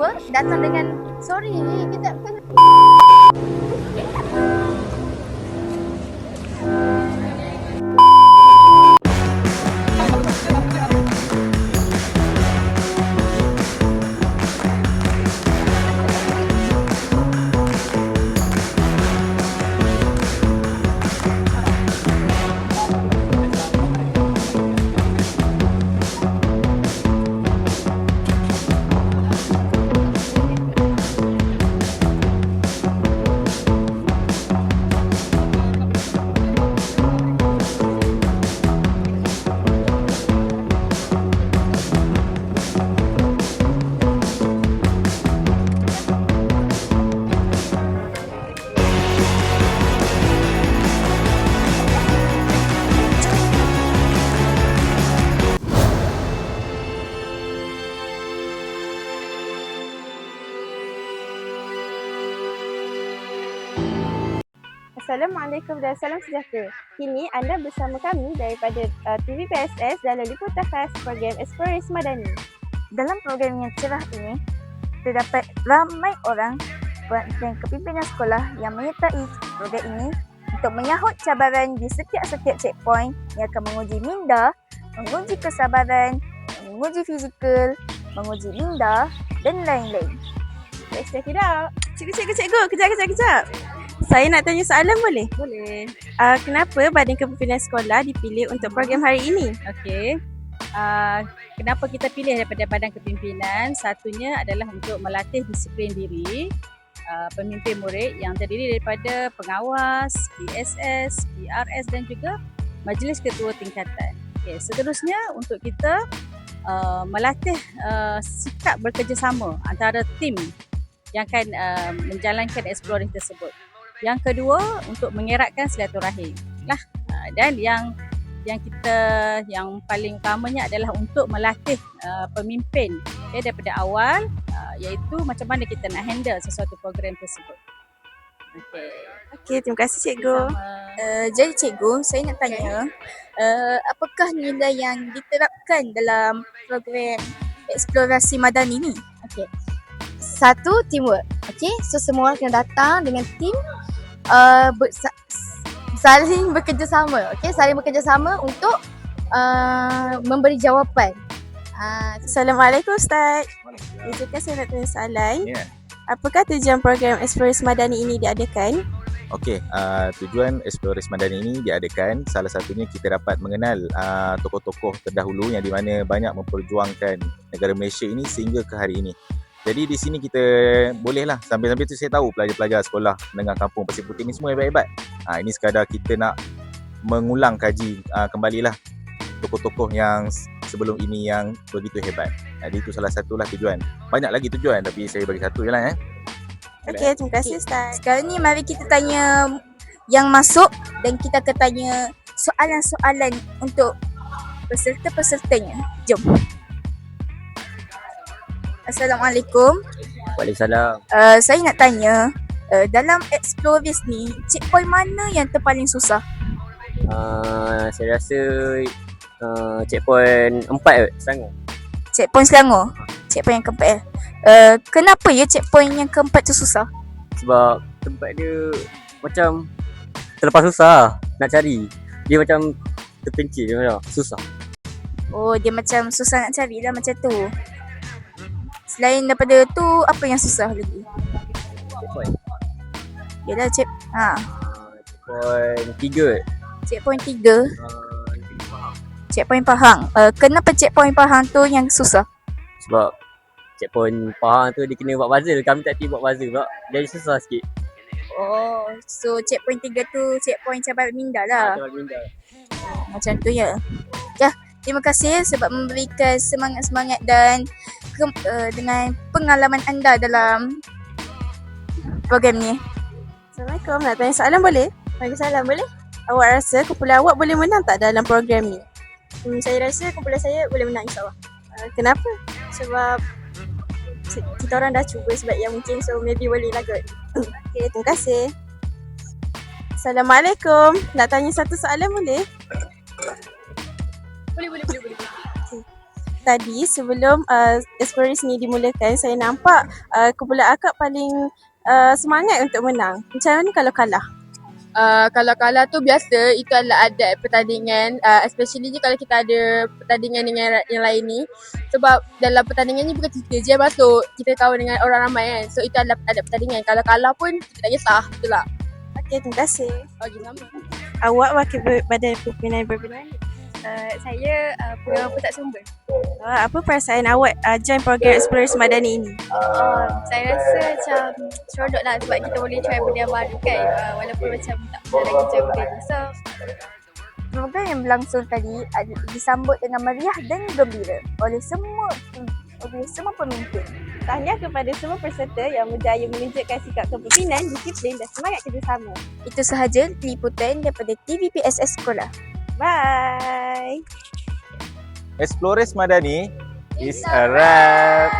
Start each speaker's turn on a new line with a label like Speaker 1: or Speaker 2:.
Speaker 1: teamwork datang dengan sorry kita Assalamualaikum dan salam sejahtera. Kini anda bersama kami daripada TVPSS dalam liputan khas program Eksplorasi Madani.
Speaker 2: Dalam program yang cerah ini, terdapat ramai orang dan kepimpinan sekolah yang menyertai program ini untuk menyahut cabaran di setiap checkpoint yang akan menguji minda, menguji kesabaran, menguji fizikal, menguji minda dan lain-lain.
Speaker 1: Let's check it out. Cikgu, kejap. Saya nak tanya soalan boleh?
Speaker 3: Boleh.
Speaker 1: Kenapa Badan Kepimpinan Sekolah dipilih untuk program hari ini?
Speaker 3: Okey. Kenapa kita pilih daripada Badan Kepimpinan? Satunya adalah untuk melatih disiplin diri pemimpin murid yang terdiri daripada pengawas, PSS, PRS dan juga Majlis Ketua Tingkatan. Okey, seterusnya untuk kita melatih sikap bekerjasama antara tim yang akan menjalankan eksplorasi tersebut. Yang kedua, untuk mengeratkan silaturahim. Dan yang paling utamanya adalah untuk melatih pemimpin daripada awal, iaitu macam mana kita nak handle sesuatu program tersebut.
Speaker 1: Okey, terima kasih cikgu.
Speaker 2: Jadi cikgu, saya nak tanya, apakah nilai yang diterapkan dalam program Eksplorasi Madani ni?
Speaker 1: Okey. Satu, teamwork. Okey, so semua orang kena datang dengan team saling bekerjasama. Okey, saling bekerjasama untuk memberi jawapan. Assalamualaikum Ustaz. Izinkan saya nak tanya soalan.
Speaker 4: Ya.
Speaker 1: Apakah tujuan program Eksplorasi Madani ini diadakan?
Speaker 4: Okey, tujuan Eksplorasi Madani ini diadakan salah satunya kita dapat mengenal tokoh-tokoh terdahulu yang di mana banyak memperjuangkan negara Malaysia ini sehingga ke hari ini. Jadi di sini kita bolehlah sambil-sambil tu saya tahu pelajar-pelajar sekolah menengah kampung Pasir Putih ni semua hebat-hebat. Ini sekadar kita nak mengulang kaji kembalilah tokoh-tokoh yang sebelum ini yang begitu hebat. Jadi itu salah satulah tujuan. Banyak lagi tujuan tapi saya bagi satu je lah.
Speaker 1: Okey, terima kasih Ustaz. Sekarang ni mari kita tanya yang masuk dan kita akan tanya soalan-soalan untuk peserta-pesertanya. Jom. Assalamualaikum.
Speaker 5: Waalaikumsalam.
Speaker 1: Saya nak tanya, dalam Explorers ni, checkpoint mana yang terpaling susah?
Speaker 5: Saya rasa checkpoint 4 Selangor.
Speaker 1: Checkpoint Selangor? Checkpoint yang keempat. Kenapa ya checkpoint yang keempat tu susah?
Speaker 5: Sebab tempat dia macam terlepas susah nak cari. Dia macam terpencil, dia macam susah.
Speaker 1: Oh, dia macam susah nak cari lah macam tu. Selain daripada tu, apa yang susah lagi?
Speaker 5: Checkpoint.
Speaker 1: Yalah,
Speaker 5: Checkpoint 3.
Speaker 1: Checkpoint 3. Checkpoint Pahang. Kenapa checkpoint Pahang tu yang susah?
Speaker 5: Sebab checkpoint Pahang tu dia kena buat puzzle. Kami tak buat puzzle pula. Jadi susah sikit.
Speaker 1: Oh, so checkpoint 3 tu checkpoint cabaran minda lah. Macam tu ya. Ya, terima kasih sebab memberikan semangat-semangat dan dengan pengalaman anda dalam program ni. Assalamualaikum, nak tanya soalan boleh? Waalaikumsalam, boleh? Awak rasa kumpulan awak boleh menang tak dalam program ni? Saya rasa kumpulan saya boleh menang insyaAllah. Kenapa? Sebab kita orang dah cuba sebab yang mungkin, so maybe boleh lah kot. Okay, terima kasih. Assalamualaikum, nak tanya satu soalan boleh? Boleh. Okay.
Speaker 6: tadi sebelum Explorers ni dimulakan, saya nampak kumpulan akak paling semangat untuk menang. Macam mana kalau kalah?
Speaker 7: Kalau kalah tu biasa, itu adalah adat pertandingan, especially je kalau kita ada pertandingan dengan yang lain ni. Sebab dalam pertandingan ni bukan kita je yang masuk, kita kawan dengan orang ramai kan. So itu adalah adat pertandingan. Kalau kalah pun kita tak kisah, betul tak?
Speaker 6: Okey, terima kasih.
Speaker 7: Sama.
Speaker 6: Awak wakil badan pimpinan berbenah.
Speaker 1: Saya pegawai pusat sumber.
Speaker 6: Apa perasaan awak join program Explorers Madani ini?
Speaker 1: Saya rasa macam seronok lah sebab kita boleh try benda yang baru kan. Walaupun macam tak pernah lagi try benda ni. So,
Speaker 2: Program yang berlangsung tadi disambut dengan meriah dan gembira oleh semua pemimpin.
Speaker 6: Tahniah kepada semua peserta yang berjaya menunjukkan sikap kepimpinan, disiplin dan semangat kerjasama.
Speaker 2: Itu sahaja liputan daripada TVPSS Sekolah.
Speaker 6: Bye!
Speaker 4: Explorers Madani is a wrap.